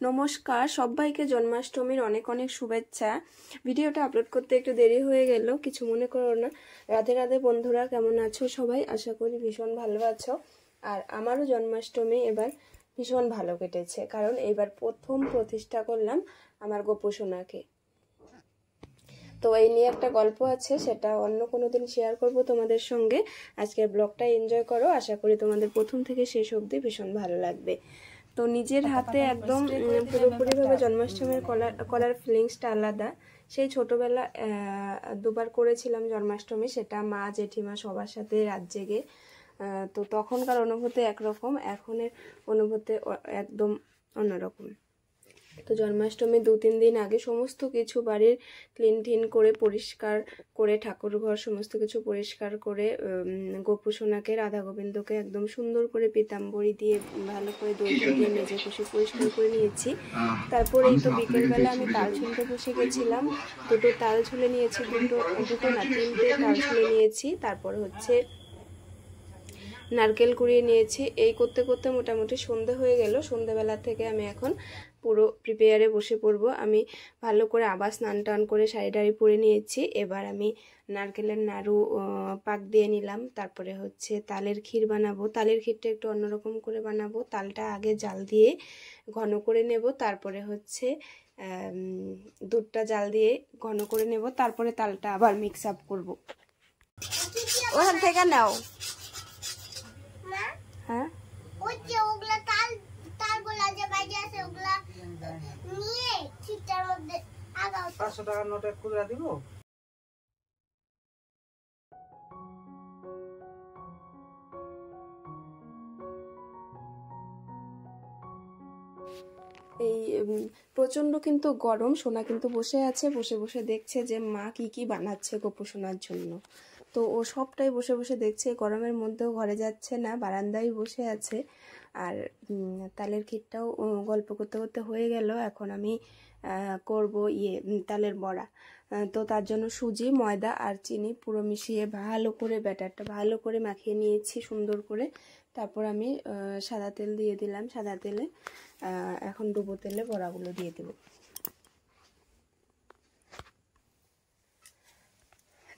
নমস্কার সবাইকে জন্মাষ্টমীর অনেক অনেক শুভেচ্ছা। ভিডিওটা আপলোড করতে একটু দেরি হয়ে গেল, কিছু মনে করো না। রাধে রাধে বন্ধুরা, কেমন আছো সবাই? আশা করি ভীষণ ভালো আছো। আর আমারও জন্মাষ্টমী এবার ভীষণ ভালো কেটেছে, কারণ এবার প্রথম প্রতিষ্ঠা করলাম আমার গোপু সোনাকে। তো এই নিয়ে একটা গল্প আছে, সেটা অন্য কোনো দিন শেয়ার করব তোমাদের সঙ্গে। আজকের ব্লগটা এনজয় করো, আশা করি তোমাদের প্রথম থেকে শেষ অবধি ভীষণ ভালো লাগবে। তো নিজের হাতে একদম পুরোপুরিভাবে জন্মাষ্টমীর করার ফিলিংসটা আলাদা। সেই ছোটবেলা দুবার করেছিলাম জন্মাষ্টমী, সেটা মা জেঠিমা সবার সাথে রাত জেগে। তো তখনকার অনুভূতি একরকম, এখনের অনুভূতি একদম অন্যরকম। তো জন্মাষ্টমী 2-3 দিন আগে সমস্ত কিছু বাড়ির ক্লিন করে পরিষ্কার করে, ঠাকুর ঘর সমস্ত কিছু পরিষ্কার করে, গোপু সোনাকে রাধা গোবিন্দকে একদম সুন্দর করে পিতাম্বরী দিয়ে ভালো করে দই দিয়ে মেজে কষে পরিষ্কার করে নিয়েছি। তারপরে এই তো বিকেলবেলা আমি তাল ঝুলতে বসে গেছিলাম। দুটো তাল ঝুলে নিয়েছি, দুটো না 3টে তাল ঝুলে নিয়েছি। তারপরে হচ্ছে নারকেল কুড়িয়ে নিয়েছি। এই করতে করতে মোটামুটি সন্ধে হয়ে গেল। সন্ধেবেলা থেকে আমি এখন পুরো প্রিপেয়ারে বসে পড়বো। আমি ভালো করে আবার স্নান টান করে শাড়ি টাড়ি পরে নিয়েছি। এবার আমি নারকেলের নাড়ু পাক দিয়ে নিলাম। তারপরে হচ্ছে তালের ক্ষীর বানাবো। তালের ক্ষীরটা একটু অন্যরকম করে বানাবো। তালটা আগে জাল দিয়ে ঘন করে নেব, তারপরে হচ্ছে দুধটা জাল দিয়ে ঘন করে নেব, তারপরে তালটা আবার মিক্স আপ করবো। ওখান থেকে নাও। হ্যাঁ, ওই যে ওগুলা তালগুলা যে বাইরে আছে ওগুলা নিয়ে ঠিকটার মধ্যে আগাও। 500 টাকার নোট এক করে দিব। এই প্রচন্ড কিন্তু গরম। সোনা কিন্তু বসে আছে, বসে বসে দেখছে যে মা কি কি বানাচ্ছে গোপু সোনার জন্য। তো ও সবটাই বসে বসে দেখছে। গরমের মধ্যেও ঘরে যাচ্ছে না, বারান্দায় বসে আছে। আর তালের ক্ষীরটাও গল্প করতে করতে হয়ে গেল। এখন আমি করব তালের বড়া। তো তার জন্য সুজি, ময়দা আর চিনি পুরো মিশিয়ে ভালো করে ব্যাটারটা ভালো করে মাখিয়ে নিয়েছি সুন্দর করে। তারপর আমি সাদা তেল দিয়ে দিলাম। সাদা তেলে এখন ডুবো তেলে বড়াগুলো দিয়ে দেব।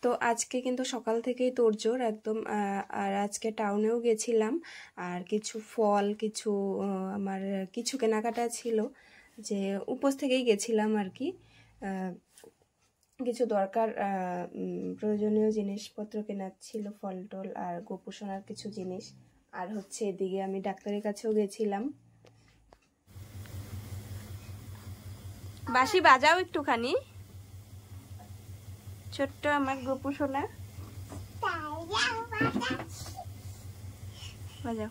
তো আজকে কিন্তু সকাল থেকেই তোড়জোড় একদম। আর আজকে টাউনেও গেছিলাম, আর কিছু ফল, কিছু আমার কিছু কেনাকাটা ছিল, যে উপোস থেকেই গেছিলাম আর কি। কিছু দরকার প্রয়োজনীয় জিনিসপত্র কেনার ছিল, ফল টল আর গোপু সোনার কিছু জিনিস। আর হচ্ছে এদিকে আমি ডাক্তারের কাছেও গেছিলাম। বাঁশি বাজাও একটুখানি, ছোট্ট আমার গোপু সোনা, বাজাও।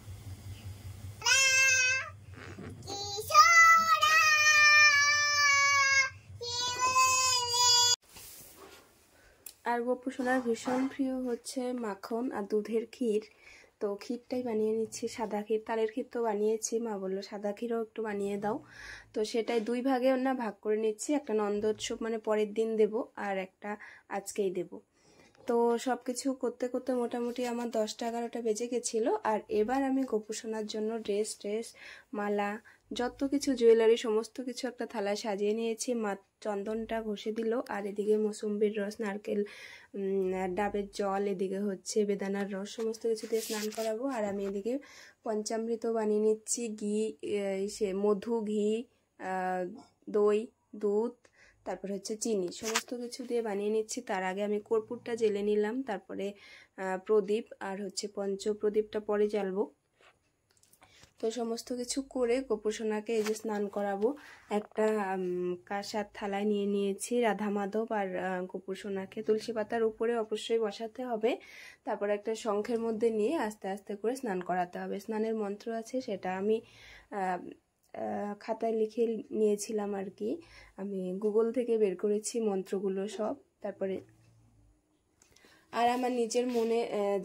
আর গোপু সোনার ভীষণ প্রিয় হচ্ছে মাখন আর দুধের ক্ষীর। তো ক্ষীরটাই বানিয়ে নিচ্ছি, সাদা ক্ষীর। তালের ক্ষীর তো বানিয়েছি, মা বললো সাদা ক্ষীরও একটু বানিয়ে দাও। তো সেটাই 2 ভাগে না ভাগ করে নিচ্ছি। একটা নন্দোৎসব মানে পরের দিন দেব, আর একটা আজকেই দেব। তো সব কিছু করতে করতে মোটামুটি আমার 10টা-11টা বেজে গেছিলো। আর এবার আমি গোপু সোনার জন্য ড্রেস মালা যত কিছু জুয়েলারি সমস্ত কিছু একটা থালায় সাজিয়ে নিয়েছি। মা চন্দনটা ঘষে দিল, আর এদিকে মৌসুম্বির রস, নারকেল, ডাবের জল, এদিকে হচ্ছে বেদানার রস সমস্ত কিছু দিয়ে স্নান করাবো। আর আমি এদিকে পঞ্চামৃত বানিয়ে নিচ্ছি। মধু, ঘি, দই, দুধ, তারপরে হচ্ছে চিনি সমস্ত কিছু দিয়ে বানিয়ে নিচ্ছি। তার আগে আমি কর্পূরটা জ্বেলে নিলাম, তারপরে প্রদীপ আর হচ্ছে পঞ্চপ্রদীপটা পরে জ্বালবো। তো সমস্ত কিছু করে গোপু সোনাকে এই যে স্নান করাবো। একটা কাঁসার থালায় নিয়ে নিয়েছি রাধা মাধব আর গোপু সোনাকে। তুলসী পাতার উপরে অবশ্যই বসাতে হবে। তারপর একটা শঙ্খের মধ্যে নিয়ে আস্তে আস্তে করে স্নান করাতে হবে। স্নানের মন্ত্র আছে, সেটা আমি খাতায় লিখে নিয়েছিলাম আর কি। আমি গুগল থেকে বের করেছি মন্ত্রগুলো সব। তারপরে আর আমার নিজের মনে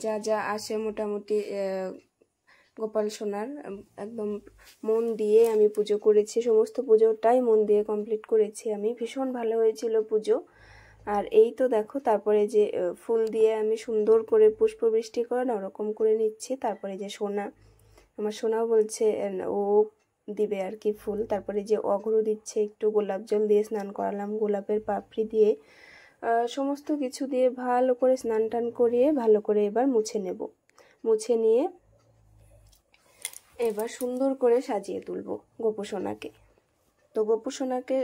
যা যা আসে মোটামুটি গোপাল সোনার একদম মন দিয়ে আমি পুজো করেছি। সমস্ত পুজোটাই মন দিয়ে কমপ্লিট করেছি আমি। ভীষণ ভালো হয়েছিল পুজো। আর এই তো দেখো, তারপরে যে ফুল দিয়ে আমি সুন্দর করে পুষ্পবৃষ্টি করে না ওরকম করে নিচ্ছি। তারপরে যে সোনা, আমার সোনাও বলছে ও দিবে আর কি ফুল। তারপরে যে অঘ্র দিচ্ছে, একটু গোলাপ জল দিয়ে স্নান করালাম, গোলাপের পাপড়ি দিয়ে সমস্ত কিছু দিয়ে ভালো করে স্নান টান করিয়ে ভালো করে এবার মুছে নেব। মুছে নিয়ে এবার সুন্দর করে সাজিয়ে তুলব গোপুসোনাকে। তো গোপুসোনাকে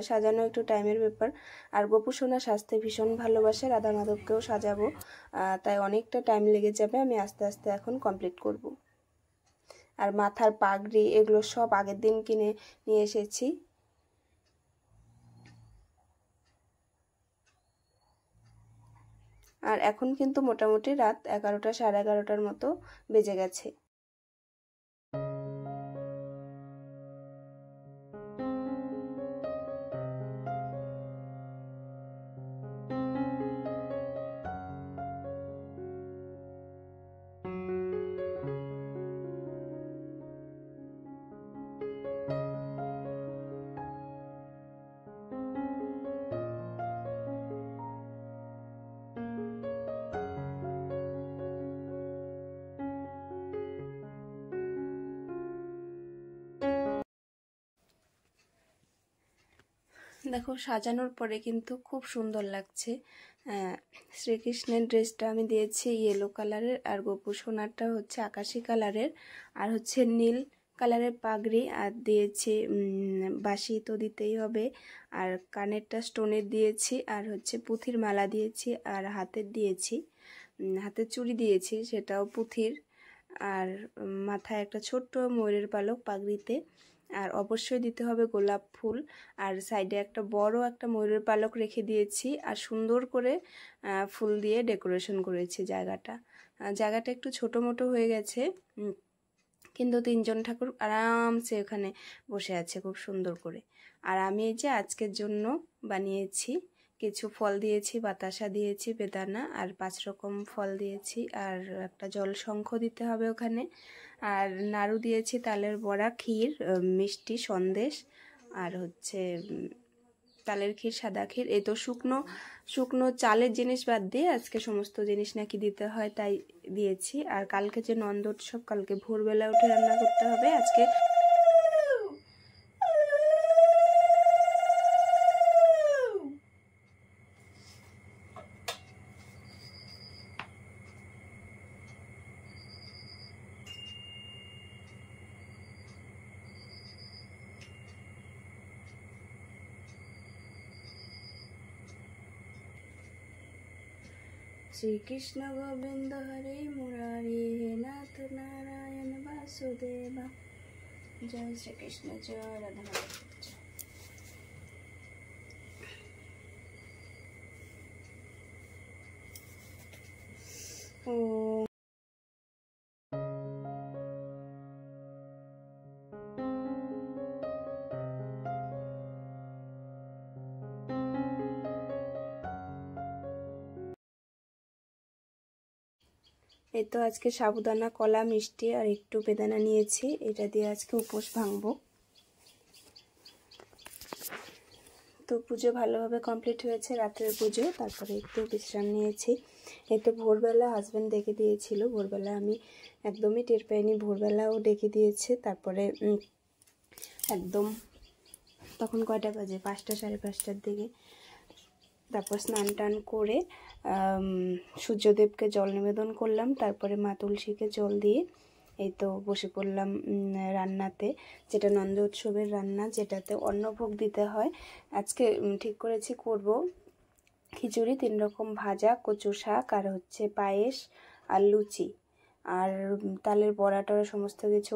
সাজানো একটু টাইমের ব্যাপার, আর গোপুসোনা সাজতে ভীষণ ভালোবাসে, রাধা মাধবকেও সাজাবো, তাই অনেকটা টাইম লেগে যাবে। আমি আস্তে আস্তে এখন কমপ্লিট করব। আর মাথার পাগড়ি এগুলো সব আগের দিন কিনে নিয়ে এসেছি। আর এখন কিন্তু মোটামুটি রাত 11টা সাড়ে 11টার মতো বেজে গেছে। দেখো সাজানোর পরে কিন্তু খুব সুন্দর লাগছে। শ্রীকৃষ্ণের ড্রেসটা আমি দিয়েছি ইয়েলো কালারের, আর গোপুসোনারটা হচ্ছে আকাশি কালারের, আর হচ্ছে নীল কালারের পাগড়ি, আর দিয়েছি বাঁশি তো দিতেই হবে, আর কানেরটা স্টোনের দিয়েছি, আর হচ্ছে পুঁথির মালা দিয়েছি, আর হাতের দিয়েছি, হাতের চুড়ি দিয়েছি সেটাও পুঁথির, আর মাথায় একটা ছোট্ট ময়ূরের পালক পাগড়িতে, আর অবশ্যই দিতে হবে গোলাপ ফুল, আর সাইডে একটা বড় একটা ময়ূরের পালক রেখে দিয়েছি, আর সুন্দর করে ফুল দিয়ে ডেকোরেশন করেছি জায়গাটা একটু ছোটো মোটো হয়ে গেছে, কিন্তু 3জন ঠাকুর আরামসে ওখানে বসে আছে খুব সুন্দর করে। আর আমি এই যে আজকের জন্য বানিয়েছি, কিছু ফল দিয়েছি, বাতাসা দিয়েছি, বেদানা, আর 5 রকম ফল দিয়েছি, আর একটা জল শঙ্খ দিতে হবে ওখানে, আর নাড়ু দিয়েছি, তালের বড়া, ক্ষীর, মিষ্টি, সন্দেশ, আর হচ্ছে তালের ক্ষীর, সাদা ক্ষীর। এই তো শুকনো চালের জিনিস বাদ দিয়ে আজকে সমস্ত জিনিস নাকি দিতে হয়, তাই দিয়েছি। আর কালকে যে নন্দোৎসব, কালকে ভোরবেলা উঠে রান্না করতে হবে। আজকে শ্রীকৃষ্ণ গোবিন্দ হরে মুরারি, হে নাথ নারায়ণ বাসুদেবা, জয় শ্রীকৃষ্ণ, জয় রাধা মাধব। ও এই তো আজকে সাবুদানা, কলা, মিষ্টি আর একটু বেদানা নিয়েছি, এটা দিয়ে আজকে উপোস ভাঙবো। তো পুজো ভালোভাবে কমপ্লিট হয়েছে, রাতের পুজো। তারপরে একটু বিশ্রাম নিয়েছি। এই তো ভোরবেলা হাজব্যান্ড ডেকে দিয়েছিল, ভোরবেলা আমি একদমই টের পাইনি, ভোরবেলাও ডেকে দিয়েছে। তারপরে একদম তখন কয়টা বাজে, 5টা সাড়ে 5টার দিকে। তারপর স্নান টান করে সূর্যদেবকে জল নিবেদন করলাম, তারপরে মা তুলসীকে জল দিয়ে এই তো বসে পড়লাম রান্নাতে, যেটা নন্দ উৎসবের রান্না, যেটাতে অন্নভোগ দিতে হয়। আজকে ঠিক করেছি করব খিচুড়ি, 3 রকম ভাজা, কচু শাক, আর হচ্ছে পায়েস, আর লুচি, আর তালের বড়া টড়া সমস্ত কিছু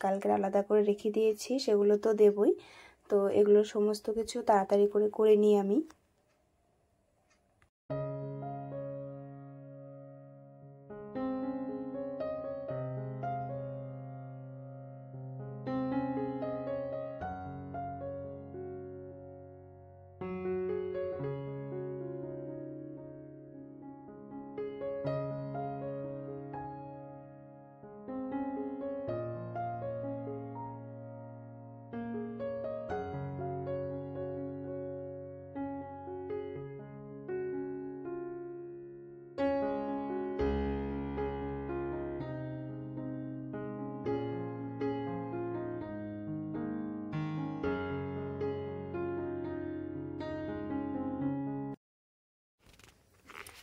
কালকের আলাদা করে রেখে দিয়েছি, সেগুলো তো দেবই। তো এগুলো সমস্ত কিছু তাড়াতাড়ি করে নিই আমি।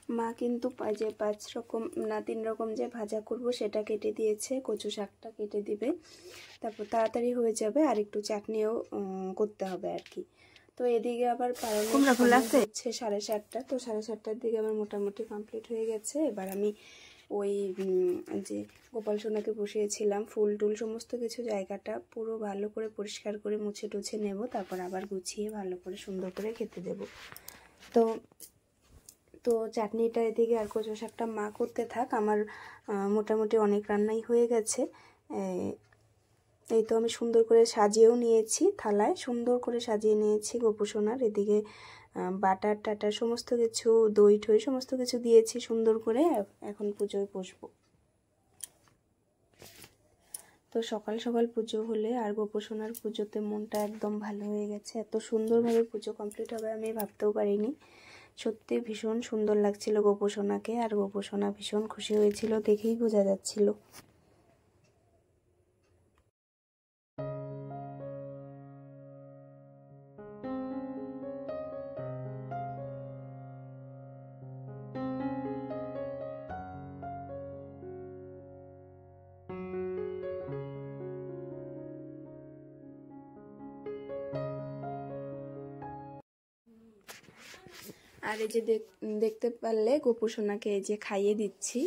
মা কিন্তু যে 5 রকম না 3 রকম যে ভাজা করব সেটা কেটে দিয়েছে, কচু শাকটা কেটে দিবে, তারপর তাড়াতাড়ি হয়ে যাবে, আর একটু চাটনিও করতে হবে আর কি। তো এদিকে আবার কুমড়া ফুল আছে হচ্ছে 7:30, তো 7:30টার দিকে আমার মোটামুটি কমপ্লিট হয়ে গেছে। এবার আমি ওই যে গোপাল সোনাকে বসিয়েছিলাম ফুল টুল সমস্ত কিছু জায়গাটা পুরো ভালো করে পরিষ্কার করে মুছে টুছে নেব, তারপর আবার গুছিয়ে ভালো করে সুন্দর করে খেতে দেব। তো চাটনিটা এদিকে আর কচু শাকটা মা করতে থাক, আমার মোটামুটি অনেক রান্নাই হয়ে গেছে। এই তো আমি সুন্দর করে সাজিয়েও নিয়েছি, থালায় সুন্দর করে সাজিয়ে নিয়েছি গোপু সোনার। এদিকে বাটার টাটার সমস্ত কিছু, দই ঠই সমস্ত কিছু দিয়েছি সুন্দর করে। এখন পুজোয় বসবো। তো সকাল সকাল পুজো হলে আর গোপু সোনার পুজোতে মনটা একদম ভালো হয়ে গেছে। এত সুন্দরভাবে পুজো কমপ্লিট হবে আমি ভাবতেও পারিনি। সত্যি ভীষণ সুন্দর লাগছিল গোপু সোনাকে, আর গোপু সোনা ভীষণ খুশি হয়েছিল, দেখেই বোঝা যাচ্ছিল। আর এই যে দেখতে পারলে গোপু সোনাকে এই যে খাইয়ে দিচ্ছি।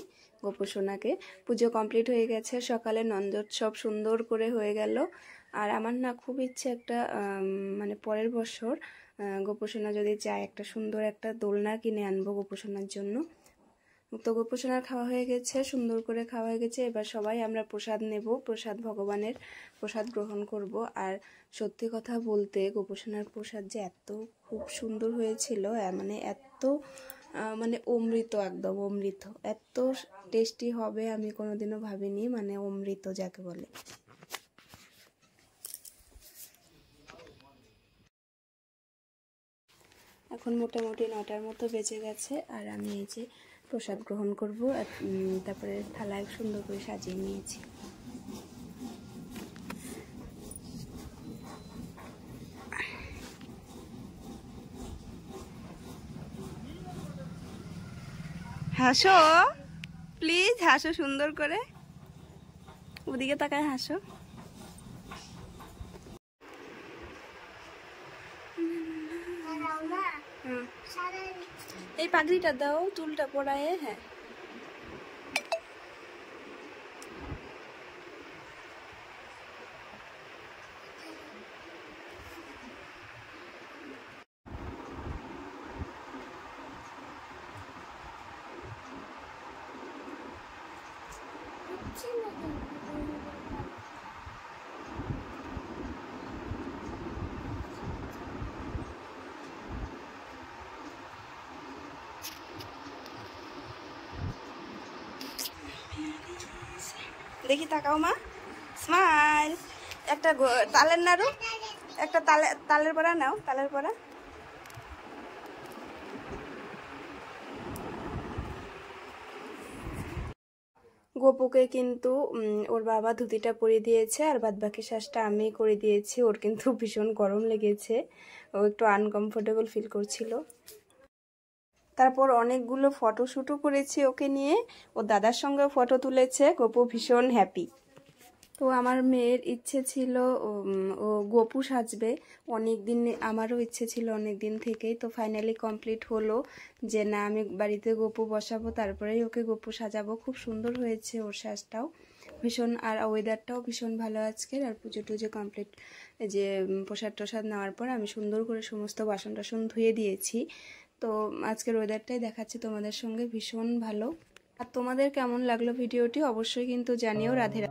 গোপু সোনাকে পুজো কমপ্লিট হয়ে গেছে, সকালে নন্দোৎসব সুন্দর করে হয়ে গেল। আর আমার না খুব ইচ্ছে একটা মানে পরের বছর গোপু সোনা যদি চায় একটা সুন্দর একটা দোলনা কিনে আনবো গোপু সোনার জন্য। তো গোপু সোনার খাওয়া হয়ে গেছে, সুন্দর করে খাওয়া হয়ে গেছে। এবার সবাই আমরা প্রসাদ নেব, প্রসাদ ভগবানের প্রসাদ গ্রহণ করব। আর সত্যি কথা বলতে গোপু সোনার প্রসাদ যে এত খুব সুন্দর হয়েছিল, মানে এত মানে অমৃত, একদম অমৃত, এত টেস্টি হবে আমি কোনোদিনও ভাবিনি, মানে অমৃত যাকে বলে। এখন মোটামুটি 9টার মতো বেজে গেছে, আর আমি এই যে প্রসাদ গ্রহণ করব, তারপরে থালায় সুন্দর করে সাজিয়ে নিয়েছি। হাসো প্লিজ, হাসো সুন্দর করে, ওদিকে তাকায় হাসো। এই পাগড়িটা দাও, চুলটা পড়ায়। হ্যাঁ দেখি তাকাও মা, স্মাইল। একটা তালের নাড়ু, একটা তালের বড়া নাও, তালের বড়া। গোপুকে কিন্তু ওর বাবা ধুতিটা পরিয়ে দিয়েছে, আর বাদবাকি শ্বাসটা আমি করে দিয়েছি। ওর কিন্তু ভীষণ গরম লেগেছে, ও একটু আনকমফোর্টেবল ফিল করছিল। তারপর অনেকগুলো ফটোশ্যুটও করেছি ওকে নিয়ে, ও দাদার সঙ্গে ফটো তুলেছে। গোপু ভীষণ হ্যাপি। তো আমার মেয়ের ইচ্ছে ছিল ও গোপু সাজবে, অনেক দিন আমারও ইচ্ছে ছিল অনেক দিন থেকেই। তো ফাইনালি কমপ্লিট হলো যে না আমি বাড়িতে গোপু বসাবো, তারপরেই ওকে গোপু সাজাবো। খুব সুন্দর হয়েছে ওর সাজটাও ভীষণ, আর ওয়েদারটাও ভীষণ ভালো আজকের। আর পুজো টুজো কমপ্লিট যে প্রসাদ টসাদ নেওয়ার পর আমি সুন্দর করে সমস্ত বাসন টাসন ধুয়ে দিয়েছি। তো আজকের ওয়েদারটাই দেখাচ্ছি তোমাদের সঙ্গে, ভীষণ ভালো। আর তোমাদের কেমন লাগলো ভিডিওটি অবশ্যই কিন্তু জানিও। রাধে।